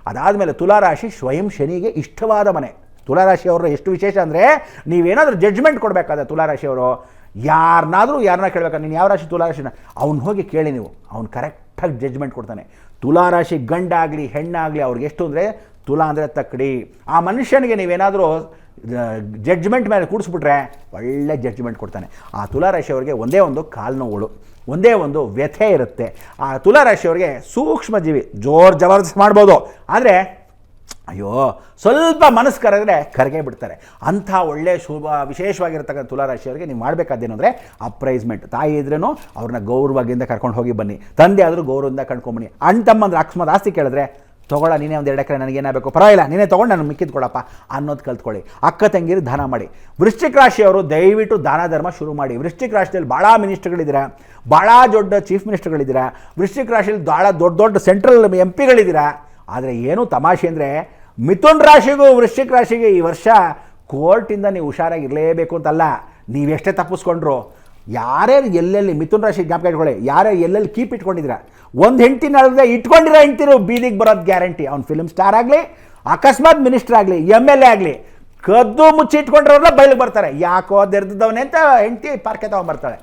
ಅದಾದಮೇಲೆ ತುಲಾರಾಶಿ ಸ್ವಯಂ ಶನಿಗೆ ಇಷ್ಟವಾದ ಮನೆ. ತುಲಾರಾಶಿಯವರು ಎಷ್ಟು ವಿಶೇಷ ಅಂದರೆ, ನೀವೇನಾದರೂ ಜಡ್ಜ್ಮೆಂಟ್ ಕೊಡಬೇಕಾದ ತುಲಾರಾಶಿಯವರು ಯಾರನ್ನ ಕೇಳಬೇಕಾದ್ರೆ ನೀನು ಯಾವ ರಾಶಿ ತುಲಾರಾಶಿನ ಅವ್ನು ಹೋಗಿ ಕೇಳಿ, ನೀವು ಅವ್ನು ಕರೆಕ್ಟಾಗಿ ಜಡ್ಜ್ಮೆಂಟ್ ಕೊಡ್ತಾನೆ. ತುಲಾರಾಶಿ ಗಂಡಾಗಲಿ ಹೆಣ್ಣಾಗಲಿ ಅವ್ರಿಗೆ ಎಷ್ಟು ಅಂದರೆ ತುಲಾ ಅಂದರೆ ತಕ್ಕಡಿ. ಆ ಮನುಷ್ಯನಿಗೆ ನೀವೇನಾದರೂ ಜಡ್ಜ್ಮೆಂಟ್ ಮೇಲೆ ಕೂಡಿಸ್ಬಿಟ್ರೆ ಒಳ್ಳೆ ಜಡ್ಜ್ಮೆಂಟ್ ಕೊಡ್ತಾನೆ. ಆ ತುಲಾರಾಶಿಯವರಿಗೆ ಒಂದೇ ಒಂದು ಕಾಲು ನೋವುಗಳು, ಒಂದೇ ಒಂದು ವ್ಯಥೆ ಇರುತ್ತೆ. ಆ ತುಲಾರಾಶಿಯವರಿಗೆ ಸೂಕ್ಷ್ಮ ಜೀವಿ ಜಬರ್ದಸ್ತ್ ಮಾಡ್ಬೋದು, ಆದರೆ ಅಯ್ಯೋ ಸ್ವಲ್ಪ ಮನಸ್ಸು ಕರೆದ್ರೆ ಕರಗೇ ಬಿಡ್ತಾರೆ. ಅಂಥ ಒಳ್ಳೆಯ ವಿಶೇಷವಾಗಿರ್ತಕ್ಕಂಥ ತುಲಾರಾಶಿಯವರಿಗೆ ನೀವು ಮಾಡಬೇಕಾದ್ದೇನು ಅಂದರೆ ಅಪ್ರೈಸ್ಮೆಂಟ್. ತಾಯಿ ಇದ್ರೂ ಅವ್ರನ್ನ ಗೌರವದಿಂದ ಕರ್ಕೊಂಡು ಹೋಗಿ ಬನ್ನಿ, ತಂದೆ ಆದರೂ ಗೌರವದಿಂದ ಕರ್ಕೊಂಡ್ಬನ್ನಿ. ಅಣ್ಣ ತಮ್ಮಂದ್ರೆ ಅಕಸ್ಮಾತ್ ಆಸ್ತಿ ಕೇಳಿದ್ರೆ ತೊಗೊಳ, ನೀನೇ ಒಂದು 2 ಎಕರೆ ನನಗೇನಾಗಬೇಕು ಪರವಾಗಿಲ್ಲ, ನೀನೇ ತೊಗೊಂಡು ನಾನು ಮಿಕ್ಕಿದ್ದು ಕೊಡಪ್ಪ ಅನ್ನೋದು ಕಲ್ತ್ಕೊಳ್ಳಿ. ಅಕ್ಕ ತಂಗಿರು ದಾನ ಮಾಡಿ. ವೃಶ್ಚಿಕ ರಾಶಿಯವರು ದಯವಿಟ್ಟು ದಾನ ಧರ್ಮ ಶುರು ಮಾಡಿ. ವೃಶ್ಚಿಕ ರಾಶಿಯಲ್ಲಿ ಭಾಳ ಮಿನಿಸ್ಟರ್ಗಳಿದ್ದೀರಾ, ಭಾಳ ದೊಡ್ಡ ಚೀಫ್ ಮಿನಿಸ್ಟರ್ಗಳಿದ್ದೀರಾ, ವೃಶ್ಚಿಕ ರಾಶಿಯಲ್ಲಿ ಭಾಳ ದೊಡ್ಡ ಸೆಂಟ್ರಲ್ MP ಗಳಿದ್ದೀರಾ. ಆದರೆ ಏನೂ ತಮಾಷೆ ಅಂದರೆ ಮಿಥುನ್ ರಾಶಿಗೂ ವೃಶ್ಚಿಕ ರಾಶಿಗೆ ಈ ವರ್ಷ ಕೋರ್ಟಿಂದ ನೀವು ಹುಷಾರಾಗಿರಲೇಬೇಕು ಅಂತಲ್ಲ. ನೀವೆಷ್ಟೇ ತಪ್ಪಿಸ್ಕೊಂಡ್ರು, ಯಾರ್ಯಾರು ಎಲ್ಲೆಲ್ಲಿ ಮಿಥುನ್ ರಾಶಿ ಜ್ಞಾಪಕ ಇಟ್ಕೊಳ್ಳಿ, ಯಾರ್ಯಾರು ಎಲ್ಲೆಲ್ಲಿ ಕೀಪ್ ಇಟ್ಕೊಂಡಿದ್ದೀರಾ, ಒಂದು ಹೆಂಡ್ತಿನ ಅಲ್ಲದೆ ಇಟ್ಕೊಂಡಿರೋ ಹೆಂಡ್ತಿರು ಬೀದಿಗೆ ಬರೋದು ಗ್ಯಾರಂಟಿ. ಅವ್ನು ಫಿಲ್ಮ್ ಸ್ಟಾರ್ ಆಗಲಿ, ಅಕಸ್ಮಾತ್ ಮಿನಿಸ್ಟರ್ ಆಗಲಿ, MLA ಆಗಲಿ, ಕದ್ದು ಮುಚ್ಚಿ ಇಟ್ಕೊಂಡಿರೋಲ್ಲ ಬಯಲಿಗೆ ಬರ್ತಾರೆ. ಯಾಕೋ ದೆರ್ದವನೇ ಅಂತ ಹೆಂಡ್ತಿ ಪಾರ್ಕೆ ತಗೊಂಡ್ಬರ್ತಾಳೆ.